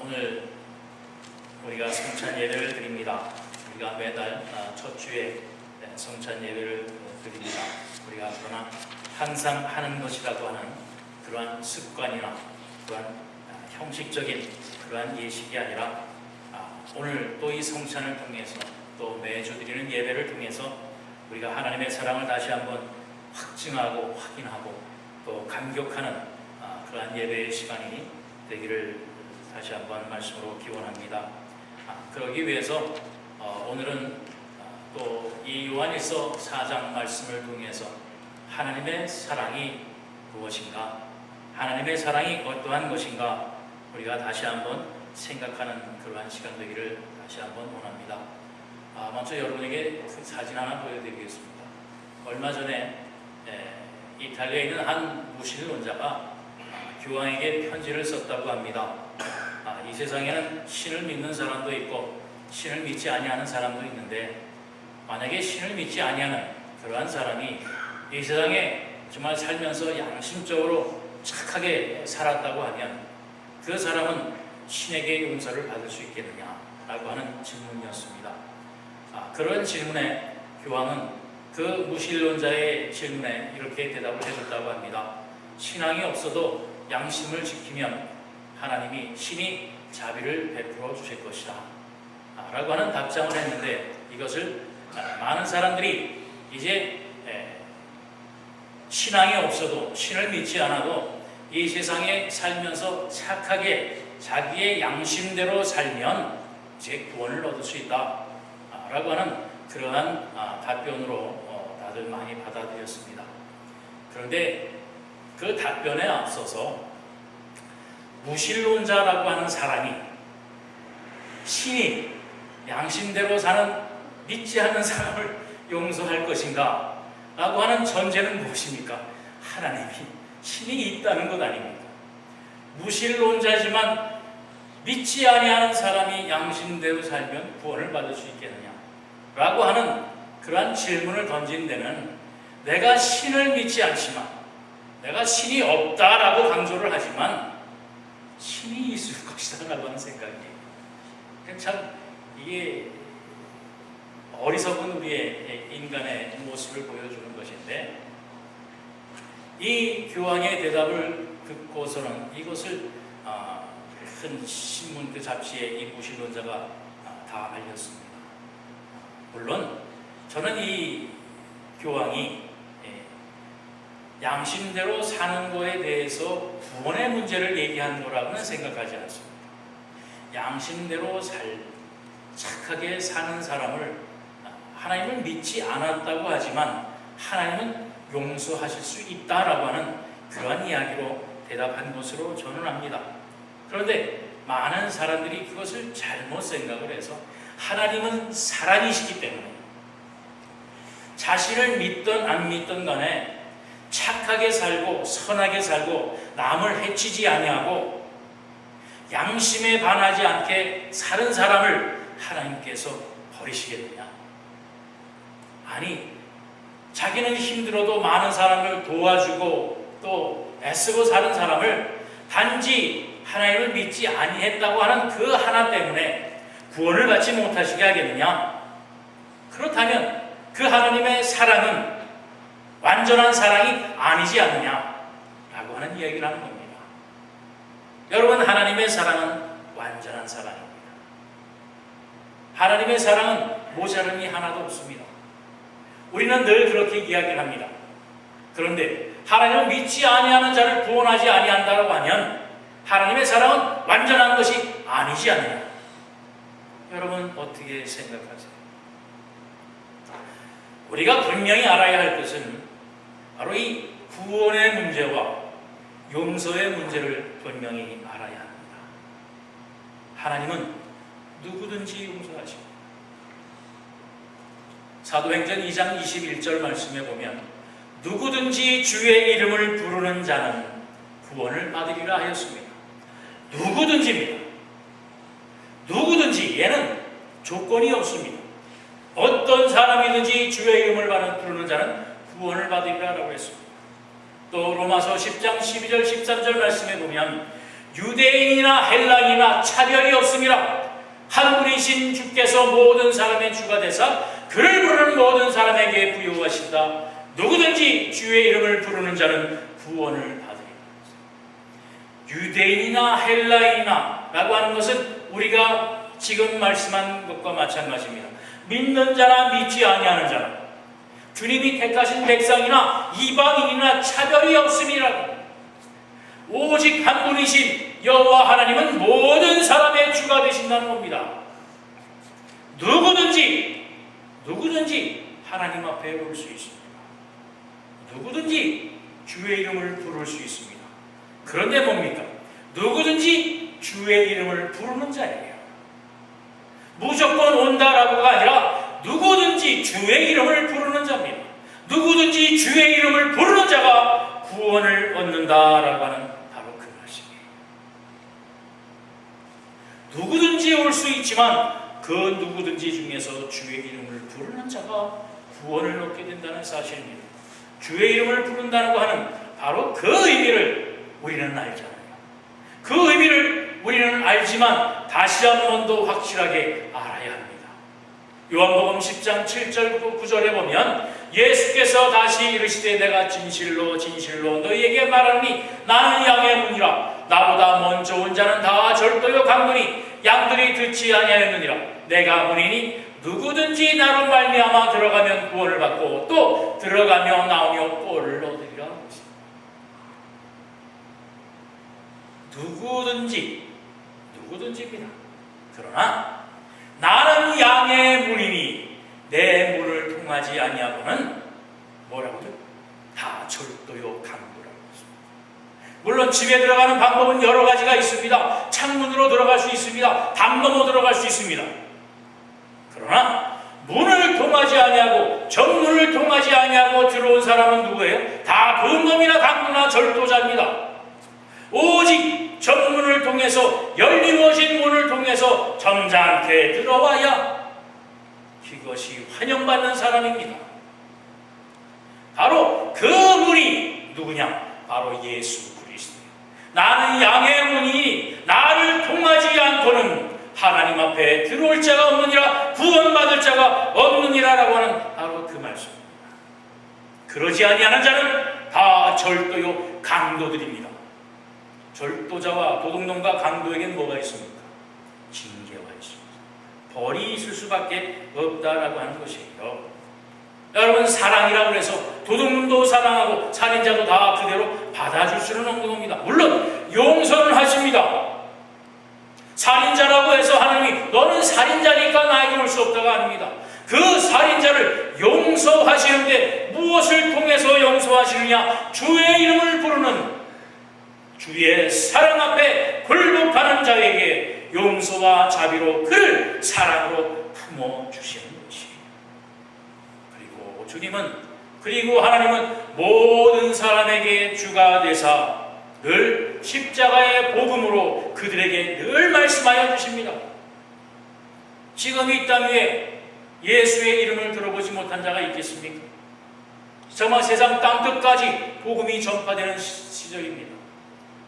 오늘 우리가 성찬 예배를 드립니다. 우리가 매달 첫 주에 성찬 예배를 드립니다. 우리가 그러나 항상 하는 것이라고 하는 그러한 습관이나 그러한 형식적인 그러한 예식이 아니라 오늘 또 이 성찬을 통해서 또 매주 드리는 예배를 통해서 우리가 하나님의 사랑을 다시 한번 확증하고 확인하고 또 감격하는 그러한 예배의 시간이 되기를 다시 한번 말씀으로 기원합니다. 그러기 위해서 오늘은 또 이 요한일서 4장 말씀을 통해서 하나님의 사랑이 무엇인가, 하나님의 사랑이 어떠한 것인가 우리가 다시 한번 생각하는 그러한 시간 되기를 다시 한번 원합니다. 먼저 여러분에게 그 사진 하나 보여드리겠습니다. 얼마 전에 이탈리아에 있는 한 무신론자가 교황에게 편지를 썼다고 합니다. 이 세상에는 신을 믿는 사람도 있고 신을 믿지 아니하는 사람도 있는데, 만약에 신을 믿지 아니하는 그러한 사람이 이 세상에 정말 살면서 양심적으로 착하게 살았다고 하면 그 사람은 신에게 용서를 받을 수 있겠느냐라고 하는 질문이었습니다. 그런 질문에 교황은 그 무신론자의 질문에 이렇게 대답을 해줬다고 합니다. 신앙이 없어도 양심을 지키면 하나님이 신이 자비를 베풀어 주실 것이다 라고 하는 답장을 했는데, 이것을 많은 사람들이 이제 신앙이 없어도 신을 믿지 않아도 이 세상에 살면서 착하게 자기의 양심대로 살면 이제 구원을 얻을 수 있다 라고 하는 그러한 답변으로 다들 많이 받아들였습니다. 그런데 그 답변에 앞서서 무신론자라고 하는 사람이 신이 양심대로 사는 믿지 않는 사람을 용서할 것인가 라고 하는 전제는 무엇입니까? 하나님이 신이 있다는 것 아닙니까? 무신론자지만 믿지 아니하는 사람이 양심대로 살면 구원을 받을 수 있겠느냐 라고 하는 그러한 질문을 던진 데는, 내가 신을 믿지 않지만, 내가 신이 없다라고 강조를 하지만 신이 있을 것이다 라고 하는 생각이에요. 참 이게 어리석은 우리의 인간의 모습을 보여주는 것인데, 이 교황의 대답을 듣고서는 이것을 큰 신문 그 잡지에 이 무신론자가 다 알렸습니다. 물론 저는 이 교황이 양심대로 사는 것에 대해서 구원의 문제를 얘기한 거라고는 생각하지 않습니다. 양심대로 착하게 사는 사람을 하나님을 믿지 않았다고 하지만 하나님은 용서하실 수 있다라고 하는 그러한 이야기로 대답한 것으로 저는 압니다. 그런데 많은 사람들이 그것을 잘못 생각을 해서 하나님은 사랑이시기 때문에 자신을 믿든 안 믿든 간에 착하게 살고 선하게 살고 남을 해치지 아니하고 양심에 반하지 않게 사는 사람을 하나님께서 버리시겠느냐? 아니, 자기는 힘들어도 많은 사람을 도와주고 또 애쓰고 사는 사람을 단지 하나님을 믿지 아니했다고 하는 그 하나 때문에 구원을 받지 못하시게 하겠느냐? 그렇다면 그 하나님의 사랑은 완전한 사랑이 아니지 않느냐라고 하는 이야기를 하는 겁니다. 여러분, 하나님의 사랑은 완전한 사랑입니다. 하나님의 사랑은 모자름이 하나도 없습니다. 우리는 늘 그렇게 이야기를 합니다. 그런데 하나님을 믿지 아니하는 자를 구원하지 아니한다고 하면 하나님의 사랑은 완전한 것이 아니지 않느냐? 여러분 어떻게 생각하세요? 우리가 분명히 알아야 할 것은 바로 이 구원의 문제와 용서의 문제를 분명히 알아야 합니다. 하나님은 누구든지 용서하십니다. 사도행전 2장 21절 말씀에 보면 누구든지 주의 이름을 부르는 자는 구원을 받으리라 하였습니다. 누구든지입니다. 누구든지, 얘는 조건이 없습니다. 어떤 사람이든지 주의 이름을 부르는 자는 구원을 받으리라 라고 했습니다. 또 로마서 10장 12절 13절 말씀에 보면 유대인이나 헬라인이나 차별이 없음이라. 한 분이신 주께서 모든 사람의 주가 되사 그를 부르는 모든 사람에게 부여하신다. 누구든지 주의 이름을 부르는 자는 구원을 받으리라. 유대인이나 헬라인이나 라고 하는 것은 우리가 지금 말씀한 것과 마찬가지입니다. 믿는 자나 믿지 아니하는 자나, 주님이 택하신 백성이나 이방인이나 차별이 없음이라. 오직 한 분이신 여호와 하나님은 모든 사람의 주가 되신다는 겁니다. 누구든지 하나님 앞에 올 수 있습니다. 누구든지 주의 이름을 부를 수 있습니다. 그런데 뭡니까? 누구든지 주의 이름을 부르는 자예요. 무조건 온다라고가 아니라 누구든지 주의 이름을 부르는 자입니다. 누구든지 주의 이름을 부르는 자가 구원을 얻는다라고 하는 바로 그 말씀이에요. 누구든지 올 수 있지만 그 누구든지 중에서 주의 이름을 부르는 자가 구원을 얻게 된다는 사실입니다. 주의 이름을 부른다고 하는 바로 그 의미를 우리는 알잖아요. 그 의미를 우리는 알지만 다시 한 번 더 확실하게 알아야 합니다. 요한복음 10장 7절부터 9절에 보면 예수께서 다시 이르시되 내가 진실로 너희에게 말하노니 나는 양의 문이라. 나보다 먼저 온 자는 다 절도요 강도니 양들이 듣지 아니하였느니라. 내가 문이니 누구든지 나로 말미암아 들어가면 구원을 받고 또 들어가며 나오며 꼴을 얻으리라. 누구든지입니다. 그러나 나는 양의 문이니 내 문을 통하지 아니하고는 뭐라고요? 다 절도요 강도라고 했습니다. 물론 집에 들어가는 방법은 여러 가지가 있습니다. 창문으로 들어갈 수 있습니다. 담 넘어 들어갈 수 있습니다. 그러나 문을 통하지 아니하고 정문을 통하지 아니하고 들어온 사람은 누구예요? 다 범범이나 강도나 절도자입니다. 오직 정문을 통해서 열리워진 문을 통해서 점잖게 들어와야 그것이 환영받는 사람입니다. 바로 그 문이 누구냐? 바로 예수 그리스도예요. 나는 양의 문이니 나를 통하지 않고는 하나님 앞에 들어올 자가 없느니라, 구원받을 자가 없느니라 라고 하는 바로 그 말씀입니다. 그러지 아니하는 자는 다 절도요 강도들입니다. 절도자와 도둑놈과 강도에겐 뭐가 있습니까? 징계가 있습니다. 벌이 있을 수밖에 없다라고 하는 것이에요. 여러분, 사랑이라고 해서 도둑놈도 사랑하고 살인자도 다 그대로 받아줄 수는 없는 겁니다. 물론 용서는 하십니다. 살인자라고 해서 하나님이 너는 살인자니까 나에게 올 수 없다가 아닙니다. 그 살인자를 용서하시는데 무엇을 통해서 용서하시느냐? 주의 이름을 부르는 주의 사랑 앞에 굴복하는 자에게 용서와 자비로 그를 사랑으로 품어주시는 것이에요. 그리고 하나님은 모든 사람에게 주가 되사 늘 십자가의 복음으로 그들에게 늘 말씀하여 주십니다. 지금 이 땅 위에 예수의 이름을 들어보지 못한 자가 있겠습니까? 정말 세상 땅끝까지 복음이 전파되는 시절입니다.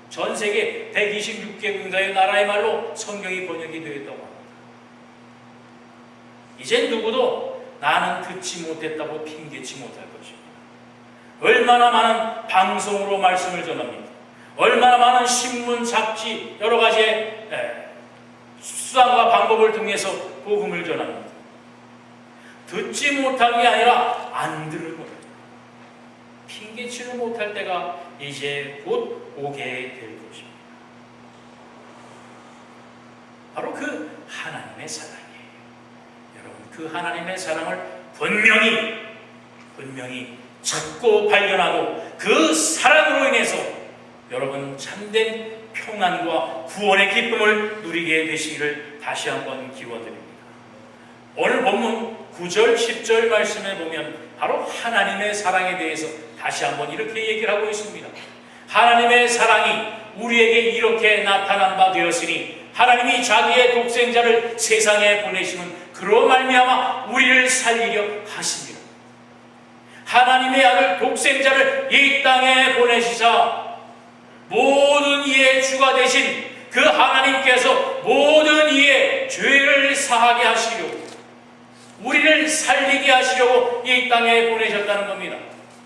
전 세계 126개국가의 나라의 말로 성경이 번역이 되었다고 합니다. 이젠 누구도 나는 듣지 못했다고 핑계치 못할 것입니다. 얼마나 많은 방송으로 말씀을 전합니다. 얼마나 많은 신문, 잡지, 여러 가지의 수단과 방법을 통해서 복음을 전합니다. 듣지 못한 게 아니라 안 들은 거예요. 핑계치를 못할 때가 이제 곧 오게 될 것입니다. 바로 그 하나님의 사랑이에요. 여러분, 그 하나님의 사랑을 분명히 찾고 발견하고 그 사랑으로 인해서 여러분 참된 평안과 구원의 기쁨을 누리게 되시기를 다시 한번 기원드립니다. 오늘 본문 9절, 10절 말씀에 보면 바로 하나님의 사랑에 대해서 다시 한번 이렇게 얘기를 하고 있습니다. 하나님의 사랑이 우리에게 이렇게 나타난 바 되었으니 하나님이 자기의 독생자를 세상에 보내심은 그로 말미암아 우리를 살리려 하십니다. 하나님의 아들 독생자를 이 땅에 보내시사 모든 이의 주가 되신 그 하나님께서 모든 이의 죄를 사하게 하시려고, 우리를 살리게 하시려고 이 땅에 보내셨다는 겁니다.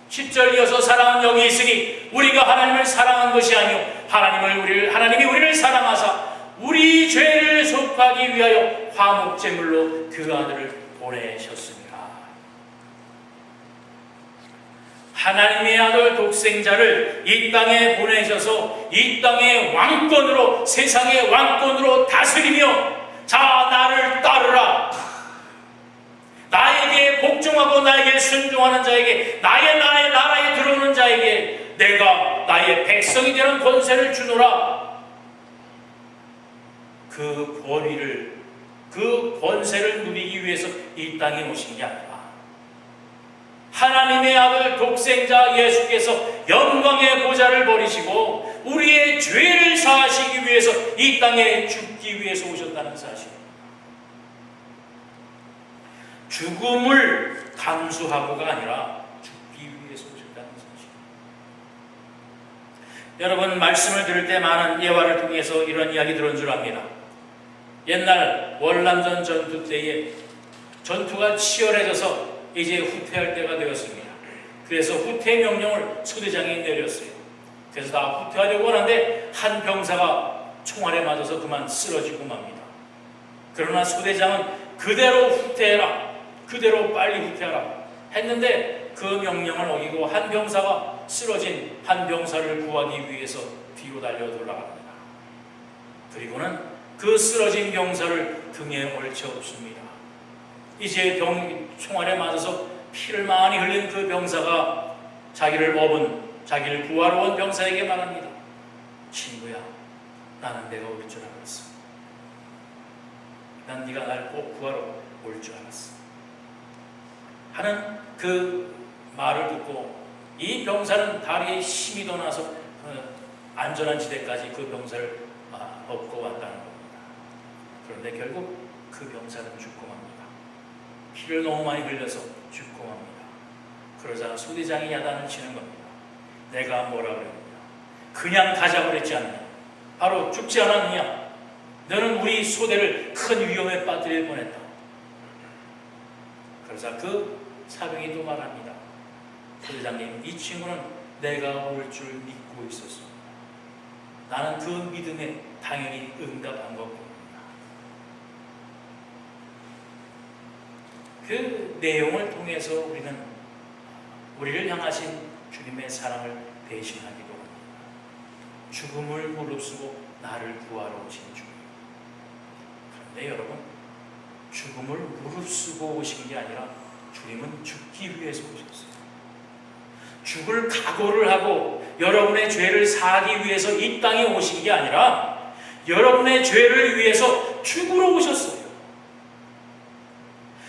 10절 이어서 사랑은 여기 있으니 우리가 하나님을 사랑한 것이 아니요 하나님이 우리를 사랑하사 우리 죄를 속하기 위하여 화목제물로 그 아들을 보내셨습니다. 하나님의 아들 독생자를 이 땅에 보내셔서 이 땅의 왕권으로, 세상의 왕권으로 다스리며, 자, 나를 따르라, 나에게 복종하고 나에게 순종하는 자에게, 나의 나라에 들어오는 자에게 내가 나의 백성이 되는 권세를 주노라. 그 권위를, 그 권세를 누리기 위해서 이 땅에 오신 게 아니라, 하나님의 아들 독생자 예수께서 영광의 보좌를 버리시고 우리의 죄를 사하시기 위해서 이 땅에 죽기 위해서 오셨다는 사실, 죽음을 감수하고가 아니라 죽기 위해서 오셨다는 사실. 여러분, 말씀을 들을 때 많은 예화를 통해서 이런 이야기 들은 줄 압니다. 옛날 월남전 전투 때에 전투가 치열해져서 이제 후퇴할 때가 되었습니다. 그래서 후퇴 명령을 소대장이 내렸어요. 그래서 다 후퇴하려고 하는데 한 병사가 총알에 맞아서 그만 쓰러지고 맙니다. 그러나 소대장은 그대로 후퇴해라, 그대로 빨리 후퇴하라 했는데 그 명령을 어기고 한 병사가 쓰러진 한 병사를 구하기 위해서 뒤로 달려 올라갑니다. 그리고는 그 쓰러진 병사를 등에 얽혀 업습니다. 이제 총알에 맞아서 피를 많이 흘린 그 병사가 자기를 구하러 온 병사에게 말합니다. 친구야, 나는 내가 올 줄 알았어. 난 네가 날 꼭 구하러 올 줄 알았어 하는 그 말을 듣고 이 병사는 다리에 힘이 더 나서 안전한 지대까지 그 병사를 업고 왔다는 겁니다. 그런데 결국 그 병사는 죽고 맙니다. 피를 너무 많이 흘려서 죽고 맙니다. 그러자 소대장이 야단을 치는 겁니다. 내가 뭐라 그랬느냐? 그냥 가자고 그랬지 않느냐? 바로 죽지 않았느냐? 너는 우리 소대를 큰 위험에 빠뜨릴 뻔했다. 그러자 그 사병이 또 말합니다. 소대장님, 이 친구는 내가 올 줄 믿고 있었습니다. 나는 그 믿음에 당연히 응답한 것입니다. 그 내용을 통해서 우리를 향하신 주님의 사랑을 배신하기도 합니다. 죽음을 무릅쓰고 나를 구하러 오신 주님. 그런데 여러분, 죽음을 무릅쓰고 오신 게 아니라 주님은 죽기 위해서 오셨어요. 죽을 각오를 하고 여러분의 죄를 사하기 위해서 이 땅에 오신 게 아니라 여러분의 죄를 위해서 죽으러 오셨어요.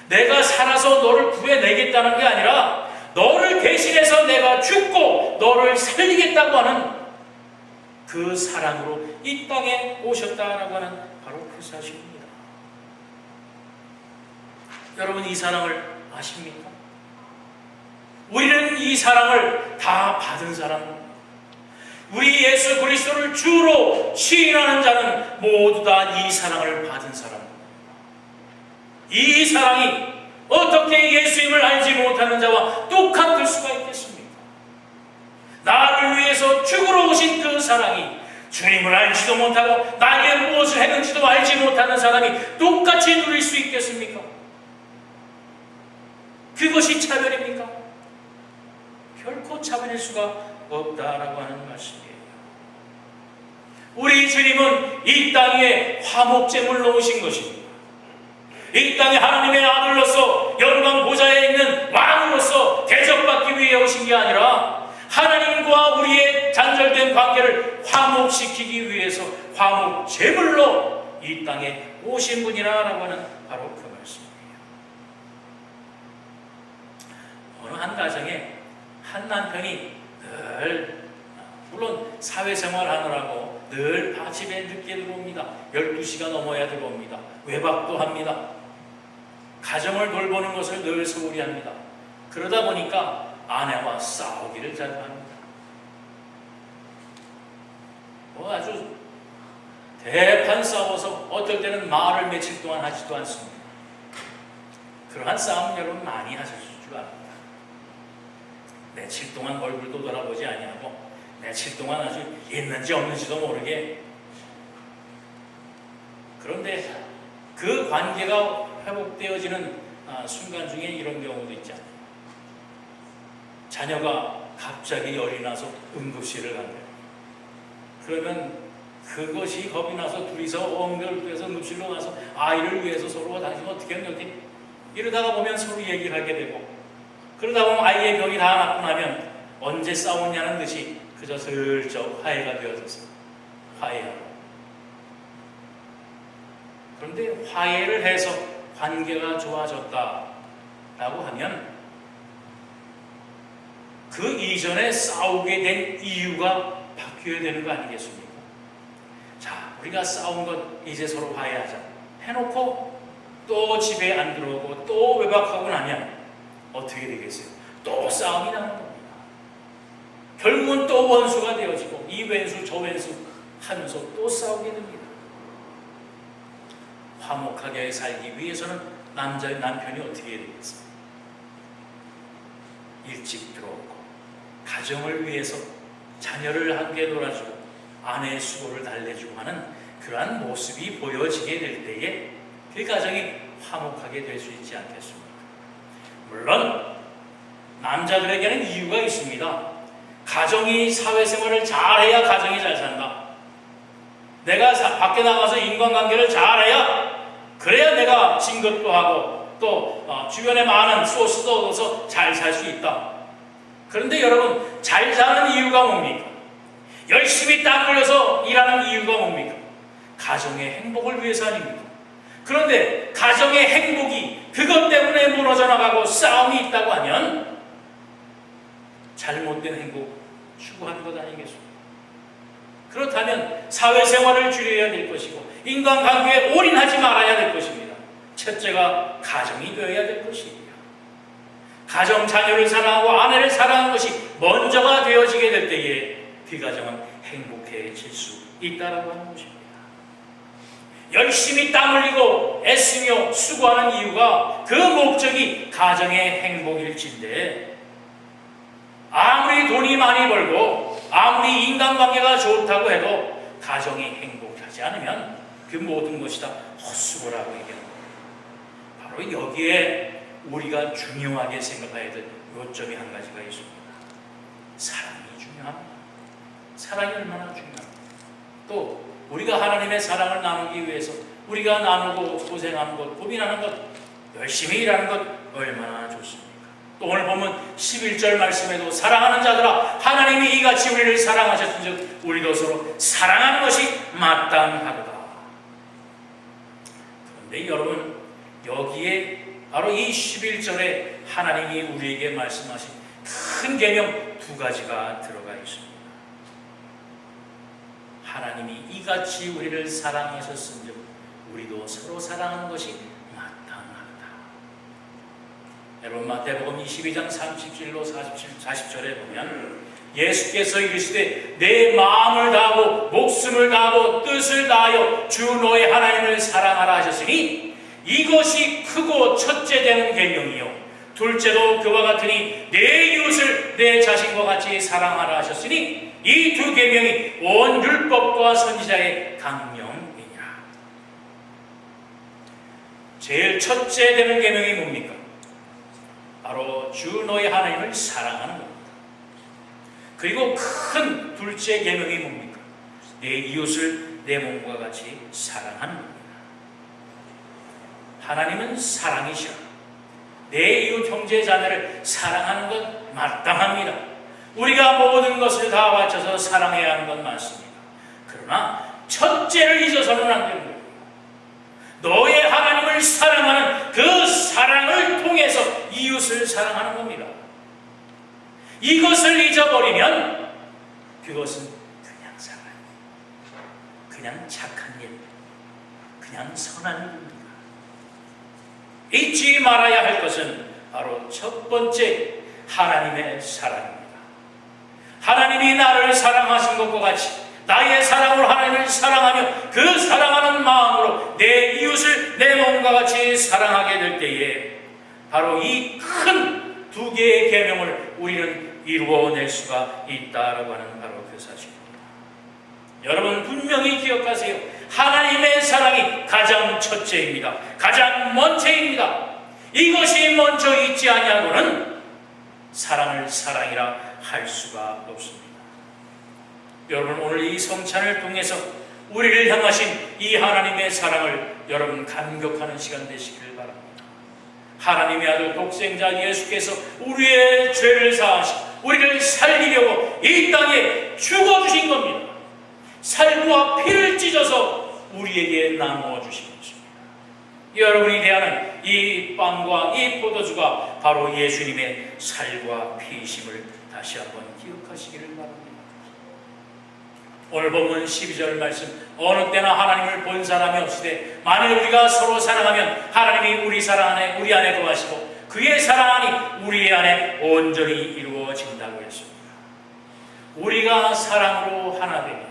내가 살아서 너를 구해내겠다는 게 아니라 너를 대신해서 내가 죽고 너를 살리겠다고 하는 그 사랑으로 이 땅에 오셨다라고 하는 바로 그 사실입니다. 여러분, 이 사랑을 아십니까? 우리는 이 사랑을 다 받은 사람입니다. 우리 예수 그리스도를 주로 시인하는 자는 모두 다 이 사랑을 받은 사람입니다. 이 사랑이 어떻게 예수님을 알지 못하는 자와 똑같을 수가 있겠습니까? 나를 위해서 죽으러 오신 그 사랑이 주님을 알지도 못하고 나에게 무엇을 했는지도 알지 못하는 사람이 똑같이 누릴 수 있겠습니까? 그것이 차별입니까? 결코 차별일 수가 없다라고 하는 말씀이에요. 우리 주님은 이 땅에 화목제물로 오신 것입니다. 이 땅에 하나님의 아들로서 영광 보좌에 있는 왕으로서 대접받기 위해 오신 게 아니라 하나님과 우리의 단절된 관계를 화목시키기 위해서 화목제물로 이 땅에 오신 분이라고 하는 바로 그 말씀이에요. 어느 한 가정에 한 남편이 늘, 물론 사회생활 하느라고 늘 집에 늦게 들어옵니다. 12시가 넘어야 들어옵니다. 외박도 합니다. 가정을 돌보는 것을 늘 소홀히 합니다. 그러다 보니까 아내와 싸우기를 자주 합니다. 아주 대판 싸워서 어떨 때는 말을 며칠 동안 하지도 않습니다. 그러한 싸움 여러분 많이 하실 줄 압니다. 며칠 동안 얼굴도 돌아보지 아니하고 며칠 동안 아주 있는지 없는지도 모르게. 그런데 그 관계가 회복되어지는 순간 중에 이런 경우도 있잖아요. 자녀가 갑자기 열이 나서 응급실을 간대요. 그러면 그것이 겁이 나서 둘이서 엉결돼서 응급실로 가서 아이를 위해서 서로가 당신 어떻게 했는지 이러다가 보면 서로 얘기를 하게 되고, 그러다 보면 아이의 병이 다 낫고 나면 언제 싸웠냐는 듯이 그저 슬쩍 화해가 되어져서 화해하고. 그런데 화해를 해서 관계가 좋아졌다라고 하면 그 이전에 싸우게 된 이유가 바뀌어야 되는 거 아니겠습니까? 자, 우리가 싸운 것 이제 서로 화해하자 해놓고 또 집에 안 들어오고 또 외박하고 나면 어떻게 되겠어요? 또 싸움이 나는 겁니다. 결국은 또 원수가 되어지고 이 왼수 저 왼수 하면서 또 싸우게 됩니다. 화목하게 살기 위해서는 남편이 어떻게 해야 되겠어요? 일찍 들어오고 가정을 위해서 자녀를 함께 놀아주고 아내의 수고를 달래주고 하는 그러한 모습이 보여지게 될 때에 그 가정이 화목하게 될 수 있지 않겠습니까? 물론 남자들에게는 이유가 있습니다. 가정이 사회생활을 잘해야 가정이 잘 산다. 내가 밖에 나가서 인간관계를 잘해야, 그래야 내가 진 것도 하고 또 주변에 많은 소스도 얻어서 잘 살 수 있다. 그런데 여러분, 잘 사는 이유가 뭡니까? 열심히 땀 흘려서 일하는 이유가 뭡니까? 가정의 행복을 위해서 아닙니까? 그런데 가정의 행복이 그것 때문에 무너져 나가고 싸움이 있다고 하면 잘못된 행복 추구하는 것 아니겠습니까? 그렇다면 사회생활을 줄여야 될 것이고 인간관계에 올인하지 말아야 될 것입니다. 첫째가 가정이 되어야 될 것입니다. 가정, 자녀를 사랑하고 아내를 사랑하는 것이 먼저가 되어지게 될 때에 그 가정은 행복해질 수 있다라고 하는 것입니다. 열심히 땀 흘리고 애쓰며 수고하는 이유가 그 목적이 가정의 행복일진데, 아무리 돈이 많이 벌고 아무리 인간관계가 좋다고 해도 가정이 행복하지 않으면 그 모든 것이 다 헛수고라고 얘기합니다. 바로 여기에 우리가 중요하게 생각해야 될 요점이 한 가지가 있습니다. 사랑이 중요합니다. 사랑이 얼마나 중요합니다. 또 우리가 하나님의 사랑을 나누기 위해서 우리가 나누고 고생하는 것, 고민하는 것, 열심히 일하는 것 얼마나 좋습니까? 또 오늘 보면 11절 말씀에도 사랑하는 자들아 하나님이 이같이 우리를 사랑하셨은즉 우리도 서로 사랑하는 것이 마땅하도다. 그런데 여러분, 여기에 바로 이 11절에 하나님이 우리에게 말씀하신 큰 계명 두 가지가 들어가 있습니다. 하나님이 이같이 우리를 사랑하셨은즉 우리도 서로 사랑하는 것이 마땅하다. 여러분, 마태복음 22장 37로 40절에 보면 예수께서 이르시되 내 마음을 다하고 목숨을 다하고 뜻을 다하여 주 너의 하나님을 사랑하라 하셨으니 이것이 크고 첫째 되는 계명이요 둘째도 그와 같으니 내 이웃을 내 자신과 같이 사랑하라 하셨으니 이 두 계명이 온 율법과 선지자의 강령이니라. 제일 첫째 되는 계명이 뭡니까? 바로 주 너의 하나님을 사랑하는 겁니다. 그리고 큰 둘째 계명이 뭡니까? 내 이웃을 내 몸과 같이 사랑하는 겁니다. 하나님은 사랑이시라. 내 이웃 형제 자매를 사랑하는 것 마땅합니다. 우리가 모든 것을 다 바쳐서 사랑해야 하는 건 맞습니다. 그러나 첫째를 잊어서는 안 됩니다. 너의 하나님을 사랑하는 그 사랑을 통해서 이웃을 사랑하는 겁니다. 이것을 잊어버리면 그것은 그냥 사랑, 그냥 착한 일, 그냥 선한 일입니다. 잊지 말아야 할 것은 바로 첫 번째 하나님의 사랑입니다. 하나님이 나를 사랑하신 것과 같이 나의 사랑으로 하나님을 사랑하며 그 사랑하는 마음으로 내 이웃을 내 몸과 같이 사랑하게 될 때에 바로 이 큰 두 개의 계명을 우리는 이루어낼 수가 있다라고 하는 바로 그 사실입니다. 여러분 분명히 기억하세요. 하나님의 사랑이 가장 첫째입니다. 가장 먼저입니다. 이것이 먼저 있지 아니하고는 사랑을 사랑이라 할 수가 없습니다. 여러분 오늘 이 성찬을 통해서 우리를 향하신 이 하나님의 사랑을 여러분 감격하는 시간 되시기를 바랍니다. 하나님의 아들 독생자 예수께서 우리의 죄를 사하시고 우리를 살리려고 이 땅에 죽어주신 겁니다. 살과 피를 찢어서 우리에게 나누어 주신 것입니다. 여러분이 대하는 이 빵과 이 포도주가 바로 예수님의 살과 피이심을 다시 한번 기억하시기를 바랍니다. 오늘 본문 12절 말씀, 어느 때나 하나님을 본 사람이 없으되 만일 우리가 서로 사랑하면 하나님이 우리 안에 거하시고 그의 사랑이 우리 안에 온전히 이루어진다고 했습니다. 우리가 사랑으로 하나 되면,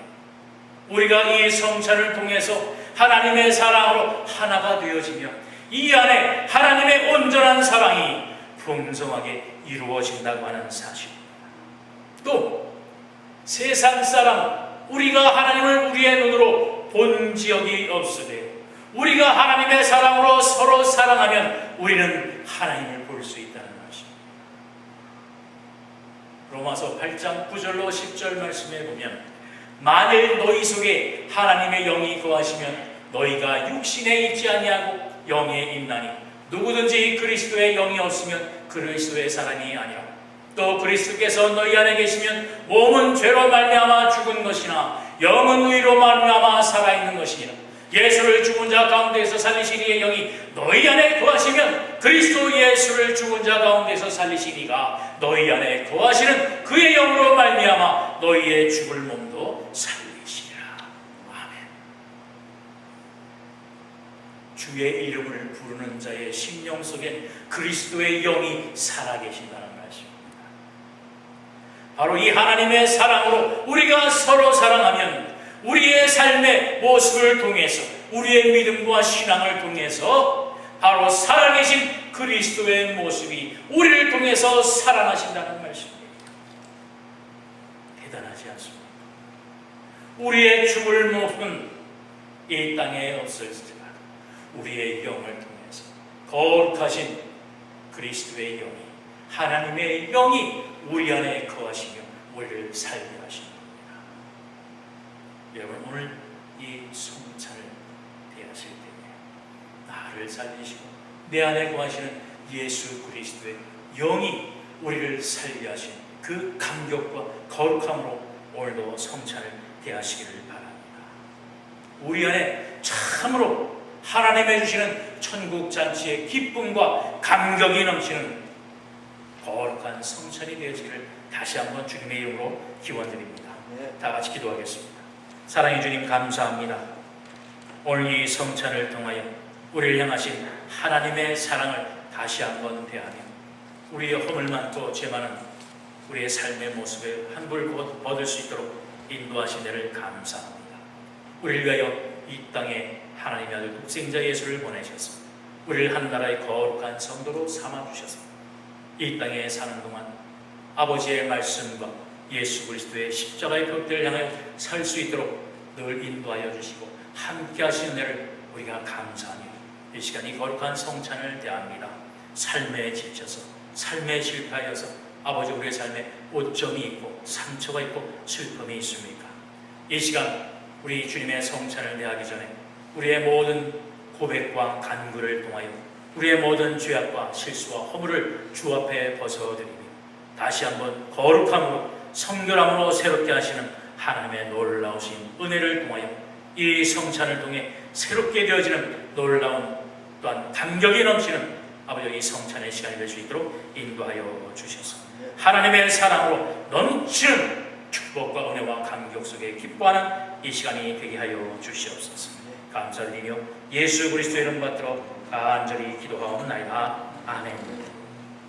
우리가 이 성찬을 통해서 하나님의 사랑으로 하나가 되어지며 이 안에 하나님의 온전한 사랑이 풍성하게 이루어진다고 하는 사실입니다. 또 세상 사람, 우리가 하나님을 우리의 눈으로 본 지역이 없으되 우리가 하나님의 사랑으로 서로 사랑하면 우리는 하나님을 볼 수 있다는 것입니다. 로마서 8장 9절로 10절 말씀에 보면 만일 너희 속에 하나님의 영이 거하시면 너희가 육신에 있지 아니하고 영에 있나니 누구든지 그리스도의 영이 없으면 그리스도의 사람이 아니라 또 그리스도께서 너희 안에 계시면 몸은 죄로 말미암아 죽은 것이나 영은 의로 말미암아 살아있는 것이니라. 예수를 죽은 자 가운데서 살리신 이의 영이 너희 안에 거하시면 그리스도 예수를 죽은 자 가운데서 살리신 이가 너희 안에 거하시는 그의 영으로 말미암아 너희의 죽을 몸도 살리시리라. 아멘. 주의 이름을 부르는 자의 심령 속에 그리스도의 영이 살아계신다는 말씀입니다. 바로 이 하나님의 사랑으로 우리가 서로 사랑하면 우리의 삶의 모습을 통해서 우리의 믿음과 신앙을 통해서 바로 살아계신 그리스도의 모습이 우리를 통해서 살아나신다는 말씀입니다. 대단하지 않습니까? 우리의 죽을 몸은 이 땅에 없을지라도 우리의 영을 통해서 거룩하신 그리스도의 영이, 하나님의 영이 우리 안에 거하시며 우리를 살게 하십니다. 여러분 오늘 이 성찬을 대하실 때에 나를 살리시고 내 안에 거하시는 예수 그리스도의 영이 우리를 살게 하신 그 감격과 거룩함으로 오늘도 성찬을 대하시기를 바랍니다. 우리 안에 참으로 하나님의 주시는 천국 잔치의 기쁨과 감격이 넘치는 거룩한 성찬이 되어지기를 다시 한번 주님의 이름으로 기원드립니다. 다 같이 기도하겠습니다. 사랑의 주님 감사합니다. 오늘 이 성찬을 통하여 우리를 향하신 하나님의 사랑을 다시 한번 대하며 우리의 허물 많고 죄 많은 우리의 삶의 모습에 환불 얻을 수 있도록 인도하신 데를 감사합니다. 우리를 위하여 이 땅에 하나님의 아들 독생자 예수를 보내셔서 우리를 한 나라의 거룩한 성도로 삼아주셔서 이 땅에 사는 동안 아버지의 말씀과 예수 그리스도의 십자가의 벽대를 향하여 살 수 있도록 늘 인도하여 주시고 함께 하시는 은혜를 우리가 감사하며 이 시간 이 거룩한 성찬을 대합니다. 삶에 지쳐서 삶에 실패하여서 아버지 우리의 삶에 오점이 있고 상처가 있고 슬픔이 있습니까? 이 시간 우리 주님의 성찬을 대하기 전에 우리의 모든 고백과 간구를 통하여 우리의 모든 죄악과 실수와 허물을 주 앞에 벗어드리며 다시 한번 거룩함으로 성결함으로 새롭게 하시는 하나님의 놀라우신 은혜를 통하여 이 성찬을 통해 새롭게 되어지는 놀라운 또한 감격이 넘치는 아버지 이 성찬의 시간이 될 수 있도록 인도하여 주셔서 하나님의 사랑으로 넘치는 축복과 은혜와 감격 속에 기뻐하는 이 시간이 되게 하여 주시옵소서. 감사드리며 예수 그리스도의 이름 받들어 간절히 기도하옵나이다. 아멘.